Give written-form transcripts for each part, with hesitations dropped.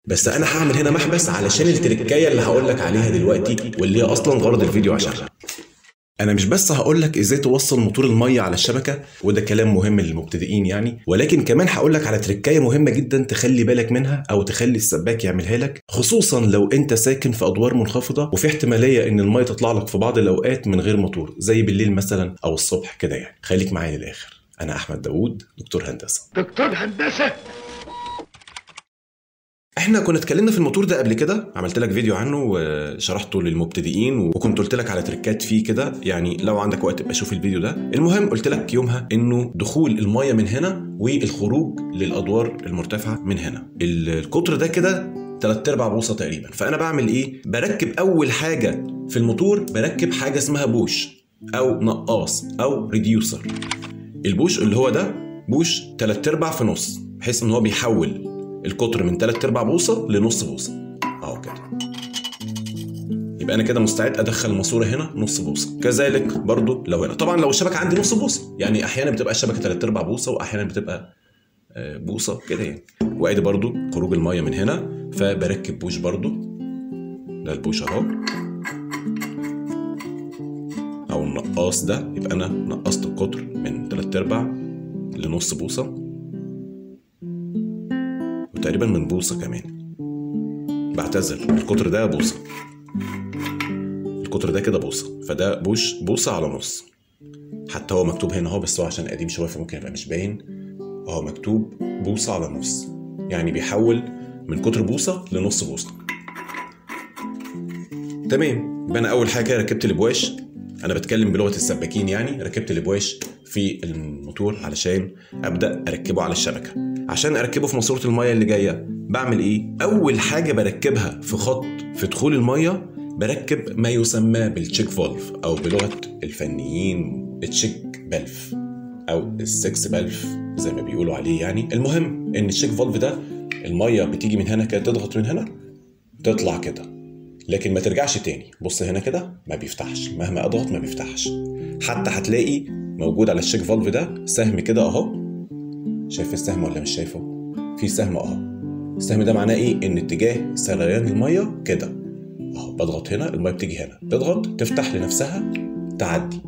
بس انا هعمل هنا محبس علشان التركايه اللي هقول لك عليها دلوقتي واللي هي اصلا غرض الفيديو عشانها. انا مش بس هقول لك ازاي توصل موتور الميه على الشبكه، وده كلام مهم للمبتدئين يعني، ولكن كمان هقول لك على تركايه مهمه جدا تخلي بالك منها او تخلي السباك يعملها لك، خصوصا لو انت ساكن في ادوار منخفضه وفي احتماليه ان الميه تطلع لك في بعض الاوقات من غير موتور، زي بالليل مثلا او الصبح كده يعني. خليك معايا للاخر. انا احمد داوود، دكتور هندسه. دكتور هندسه. احنا كنا اتكلمنا في الموتور ده قبل كده، عملت لك فيديو عنه وشرحته للمبتدئين، وكنت قلت لك على تريكات فيه كده يعني، لو عندك وقت ابقى شوف الفيديو ده. المهم قلت لك يومها انه دخول الميه من هنا والخروج للادوار المرتفعه من هنا، القطر ده كده 3/4 بوصه تقريبا. فانا بعمل ايه؟ بركب اول حاجه في الموتور، بركب حاجه اسمها بوش او نقاص او ريديوسر. البوش اللي هو ده بوش 3/4 في نص، بحيث ان هو بيحول القطر من 3/4 بوصه لنص بوصه اهو كده. يبقى انا كده مستعد ادخل الماسوره هنا نص بوصه. كذلك برضو لو هنا، طبعا لو الشبكه عندي نص بوصه، يعني احيانا بتبقى الشبكه 3/4 بوصه واحيانا بتبقى بوصه كده يعني. وادي برضو خروج الميه من هنا، فبركب بوش برضو. ده البوش اهو او النقاص ده، يبقى انا نقصت القطر من 3/4 لنص بوصه، وتقريبا من بوصه كمان. بعتذر، القطر ده بوصه، القطر ده كده بوصه، فده بوش بوصه على نص. حتى هو مكتوب هنا اهو، بس هو عشان قديم شويه فممكن يبقى مش باين اهو، مكتوب بوصه على نص، يعني بيحول من قطر بوصه لنص بوصه. تمام. يبقى انا اول حاجه ركبت البواش، انا بتكلم بلغه السباكين يعني، ركبت البواش في الموتور علشان ابدا اركبه على الشبكه. عشان اركبه في ماسوره الميه اللي جايه بعمل ايه؟ اول حاجه بركبها في خط في دخول الميه، بركب ما يسمى بالتشيك فالف، او بلغه الفنيين التشيك بلف او السكس بلف زي ما بيقولوا عليه يعني. المهم ان التشيك فالف ده الميه بتيجي من هنا كده، تضغط من هنا تطلع كده، لكن ما ترجعش تاني. بص هنا كده ما بيفتحش، مهما اضغط ما بيفتحش. حتى هتلاقي موجود على التشيك فالف ده سهم كده اهو، شايف السهم ولا مش شايفه؟ في سهم اهو. السهم ده معناه ايه؟ ان اتجاه سريان الميه كده اهو. بضغط هنا الميه بتيجي هنا، تضغط تفتح لنفسها تعدي،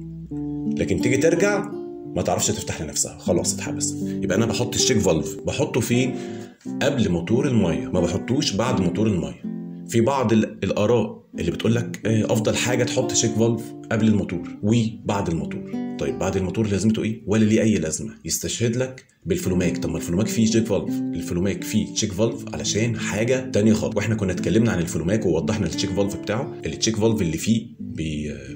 لكن تيجي ترجع ما تعرفش تفتح لنفسها، خلاص اتحبس. يبقى انا بحط التشيك فالف بحطه فين؟ قبل موتور الميه، ما بحطوش بعد موتور الميه. في بعض الاراء اللي بتقول لك افضل حاجه تحط تشيك فالف قبل الموتور وبعد الموتور. طيب بعد الموتور لازمته ايه؟ ولا ليه اي لازمه؟ يستشهد لك بالفلوماك. طب ما الفلوماك فيه تشيك فالف، الفلوماك فيه تشيك فالف علشان حاجه تانية خالص، واحنا كنا اتكلمنا عن الفلوماك ووضحنا التشيك فالف بتاعه. التشيك فالف اللي فيه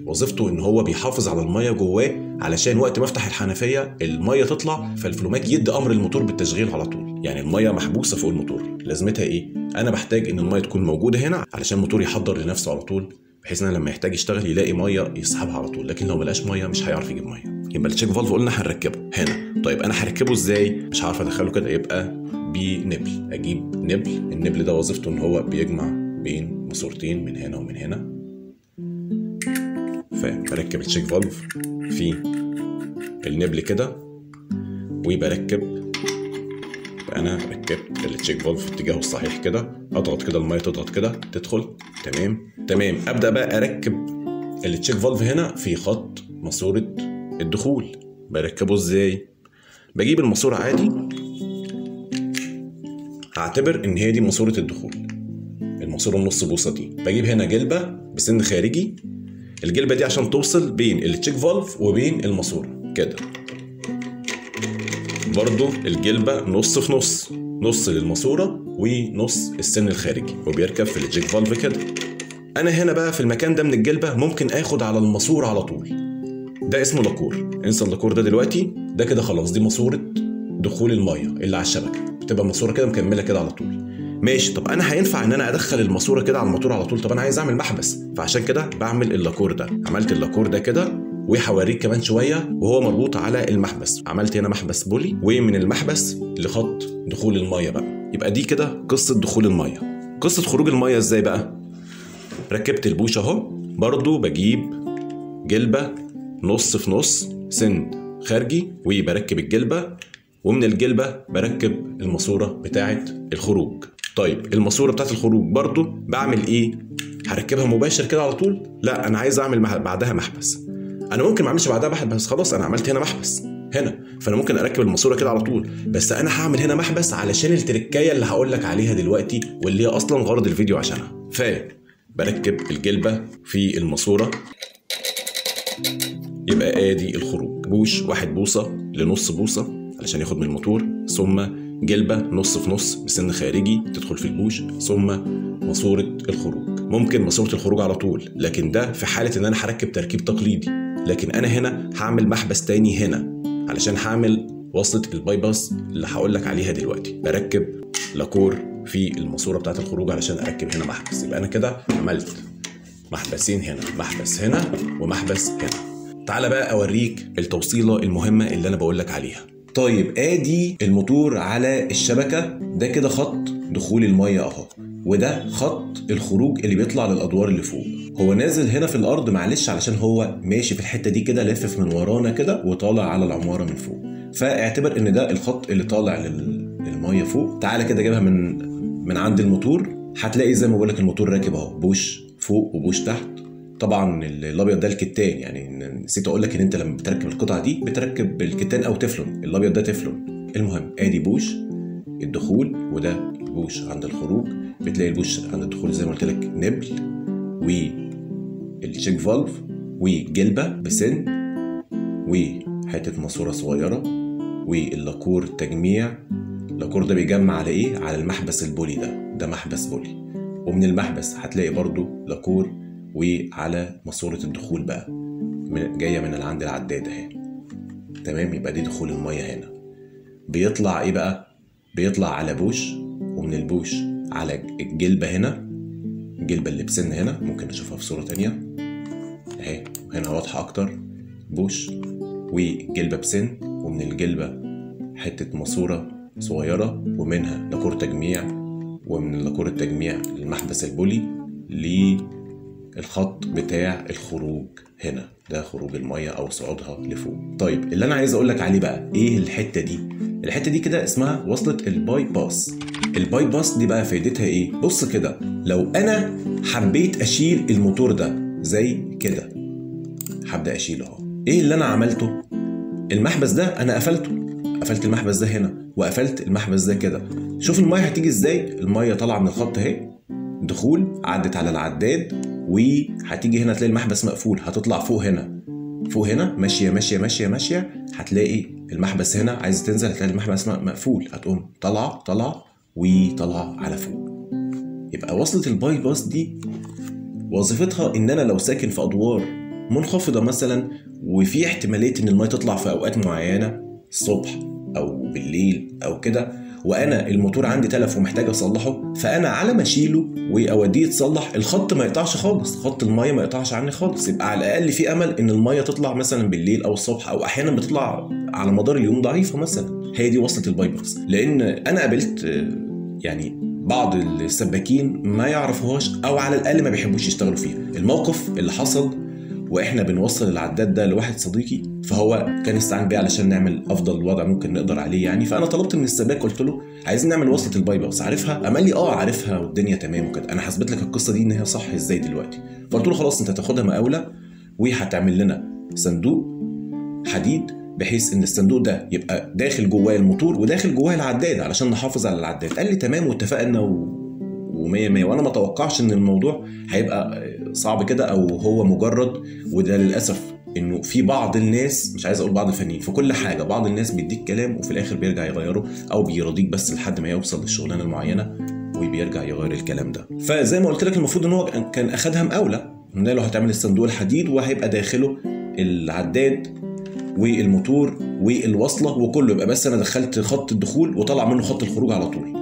وظيفته ان هو بيحافظ على الميه جواه، علشان وقت ما افتح الحنفيه الميه تطلع، فالفلوماك يدي امر الموتور بالتشغيل على طول. يعني الميه محبوسه فوق الموتور، لازمتها ايه؟ انا بحتاج ان الميه تكون موجوده هنا علشان الموتور يحضر لنفسه على طول، بحيث ان لما يحتاج يشتغل يلاقي ميه يسحبها على طول. لكن لو ملاش ميه مش هيعرف يجيب ميه. يبقى التشيك فالف قلنا هنركبه هنا. طيب انا هركبه ازاي؟ مش عارف ادخله كده، يبقى بنبل. اجيب نبل، النبل ده وظيفته ان هو بيجمع بين ماسورتين من هنا ومن هنا. فبركب التشيك فالف في النبل كده، وبركب. انا ركبت التشيك فالف في اتجاهه الصحيح كده، اضغط كده الميه تضغط كده تدخل. تمام. ابدا بقى اركب التشيك فالف هنا في خط ماسوره الدخول. بركبه ازاي؟ بجيب الماسوره عادي، هعتبر ان هي دي ماسوره الدخول، الماسوره النص بوصه دي. بجيب هنا جلبه بسن خارجي، الجلبه دي عشان توصل بين التشيك فالف وبين الماسوره كده. برضو الجلبه نص في نص، نص للماسوره ونص السن الخارجي، وبيركب في التشيك فالف كده. انا هنا بقى في المكان ده من الجلبه ممكن اخد على الماسوره على طول، ده اسمه لاكور. انسى اللاكور ده دلوقتي، ده كده خلاص دي ماسوره دخول الميه اللي على الشبكه، بتبقى ماسوره كده مكمله كده على طول. ماشي. طب انا هينفع ان انا ادخل الماسوره كده على الموتور على طول؟ طب انا عايز اعمل محبس، فعشان كده بعمل اللاكور ده. عملت اللاكور ده كده، وهوريك كمان شويه وهو مربوط على المحبس. عملت هنا محبس بولي، ومن المحبس لخط دخول الميه بقى. يبقى دي كده قصه دخول الميه. قصه خروج الميه ازاي بقى؟ ركبت البوش اهو، برضو بجيب جلبه نص في نص سن خارجي، وبركب الجلبه، ومن الجلبه بركب الماسوره بتاعه الخروج. طيب الماسوره بتاعت الخروج برضو بعمل ايه؟ هركبها مباشر كده على طول؟ لا، انا عايز اعمل بعدها محبس. انا ممكن ما اعملش بعدها محبس، خلاص انا عملت هنا محبس هنا، فانا ممكن اركب الماسوره كده على طول، بس انا هعمل هنا محبس علشان التركايه اللي هقول لك عليها دلوقتي، واللي هي اصلا غرض الفيديو عشانها. بركب الجلبه في الماسوره. يبقى ادي الخروج، بوش 1 بوصه لنص بوصه علشان ياخد من الموتور، ثم جلبه نص في نص بسن خارجي تدخل في البوش، ثم ماسوره الخروج. ممكن ماسوره الخروج على طول، لكن ده في حاله ان انا هركب تركيب تقليدي، لكن انا هنا هعمل محبس تاني هنا علشان هعمل وصلة الباي باس اللي هقول لك عليها دلوقتي. بركب لاكور في الماسوره بتاعت الخروج علشان اركب هنا محبس. يبقى انا كده عملت محبسين هنا، محبس هنا ومحبس هنا. تعالى بقى اوريك التوصيله المهمه اللي انا بقول لك عليها. طيب ادي الموتور على الشبكه، ده كده خط دخول الميه اهو، وده خط الخروج اللي بيطلع للادوار اللي فوق. هو نازل هنا في الارض معلش علشان هو ماشي في الحته دي كده، لافف من ورانا كده وطالع على العماره من فوق، فاعتبر ان ده الخط اللي طالع للميه فوق. تعالى كده جايبها من عند الموتور، هتلاقي زي ما بقول لك الموتور راكب اهو، بوش فوق وبوش تحت. طبعا الابيض ده الكتان، يعني نسيت اقول لك ان انت لما بتركب القطعه دي بتركب الكتان او تفلون، الابيض ده تفلون. المهم ادي بوش الدخول، وده البوش عند الخروج. بتلاقي البوش عند الدخول زي ما قلت لك نبل والشيك فالف وجلبه بسن وحته ماسوره صغيره واللاكور تجميع. اللاكور ده بيجمع على ايه؟ على المحبس البولي ده محبس بولي. ومن المحبس هتلاقي برضو لاكور وعلى ماسوره الدخول بقى جايه من عند العداد اهي. تمام، يبقى دي دخول الميه هنا. بيطلع ايه بقى؟ بيطلع على بوش، ومن البوش على الجلبه هنا، الجلبه اللي بسن هنا ممكن نشوفها في صوره تانية اهي، هنا واضحه اكتر. بوش وجلبه بسن، ومن الجلبه حته ماسوره صغيره ومنها لاكور تجميع، ومن اللاكور التجميع للمحبس البولي للخط بتاع الخروج هنا، ده خروج الميه او صعودها لفوق. طيب اللي انا عايز اقول لك عليه بقى ايه الحته دي؟ الحته دي كده اسمها وصله الباي باس. الباي باس دي بقى فايدتها ايه؟ بص كده، لو انا حبيت اشيل الموتور ده زي كده، هبدا اشيله اهو. ايه اللي انا عملته؟ المحبس ده انا قفلت المحبس ده هنا، وقفلت المحبس ده كده. شوف الميه هتيجي ازاي؟ الميه طالعه من الخط اهي، دخول عدت على العداد، وهتيجي هنا تلاقي المحبس مقفول، هتطلع فوق هنا ماشيه ماشيه ماشيه ماشيه، هتلاقي المحبس هنا عايز تنزل، هتلاقي المحبس مقفول، هتقوم طالعه وطالعه على فوق. يبقى وصلة الباي باس دي وظيفتها ان انا لو ساكن في ادوار منخفضه مثلا، وفي احتماليه ان الميه تطلع في اوقات معينه الصبح او بالليل او كده، وانا الموتور عندي تلف ومحتاج اصلحه، فانا على ما اشيله واوديه يتصلح الخط ما يقطعش خالص، خط الميه ما يقطعش عني خالص، يبقى على الاقل في امل ان الميه تطلع مثلا بالليل او الصبح، او احيانا بتطلع على مدار اليوم ضعيفه مثلا. هي دي وصلة الباي باس. لان انا قابلت يعني بعض السباكين ما يعرفوهاش، او على الاقل ما بيحبوش يشتغلوا فيها. الموقف اللي حصل واحنا بنوصل العداد ده لواحد صديقي، فهو كان استعان بيه علشان نعمل افضل وضع ممكن نقدر عليه يعني. فانا طلبت من السباك، قلت له عايزين نعمل وصلة الباي باس، عارفها؟ قال لي عارفها والدنيا تمام وكده. انا حسبت لك القصه دي ان هي صح ازاي دلوقتي. فقلت له خلاص انت هتاخدها مقاوله، وهتعمل لنا صندوق حديد بحيث ان الصندوق ده يبقى داخل جواه الموتور وداخل جواه العداد علشان نحافظ على العداد. قال لي تمام واتفقنا ومية مية. وانا ما توقعش ان الموضوع هيبقى صعب كده او هو مجرد. وده للاسف انه في بعض الناس، مش عايز اقول بعض الفنيين، في كل حاجه بعض الناس بيديك كلام وفي الاخر بيرجع يغيره، او بيرضيك بس لحد ما يوصل للشغلانه المعينه وبيرجع يغير الكلام ده. فزي ما قلت لك المفروض ان هو كان اخدها مقاوله، ان له هتعمل الصندوق الحديد وهيبقى داخله العداد والموتور والوصله وكله، يبقى بس انا دخلت خط الدخول وطلع منه خط الخروج على طول،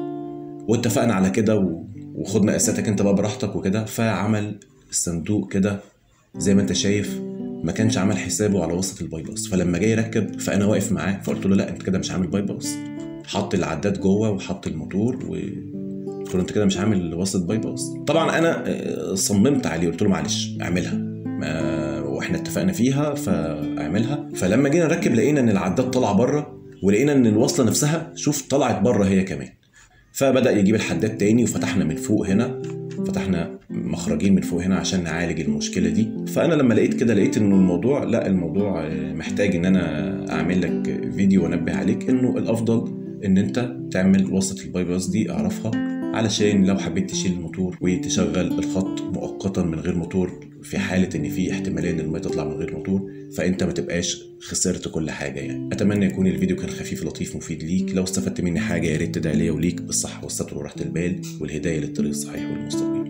واتفقنا على كده وخد مقاساتك انت بقى براحتك وكده. فعمل الصندوق كده زي ما انت شايف، ما كانش عمل حسابه على وسط الباي باس. فلما جاي يركب فانا واقف معاه، فقلت له لا انت كده مش عامل باي باس. حط العداد جوه وحط الموتور، وقلت له انت كده مش عامل وسط باي باس. طبعا انا صممت عليه، قلت له معلش اعملها، واحنا اتفقنا فيها فاعملها. فلما جينا نركب لقينا ان العداد طلع بره، ولقينا ان الوصله نفسها شوف طلعت بره هي كمان. فبدا يجيب الحداد تاني، وفتحنا من فوق هنا، فتحنا مخرجين من فوق هنا عشان نعالج المشكله دي. فانا لما لقيت كده لقيت انه الموضوع لا، الموضوع محتاج ان انا اعمل لك فيديو وانبه عليك انه الافضل ان انت تعمل وصلة الباي باس دي، اعرفها علشان لو حبيت تشيل الموتور وتشغل الخط مؤقتا من غير موتور في حاله ان في احتماليه ان الميه تطلع من غير موتور، فانت ما تبقاش خسرت كل حاجه يعني. اتمنى يكون الفيديو كان خفيف لطيف مفيد ليك. لو استفدت مني حاجه يا ريت تدعي ليا وليك بالصحه والستر وراحه البال والهدايه للطريق الصحيح والمستقيم.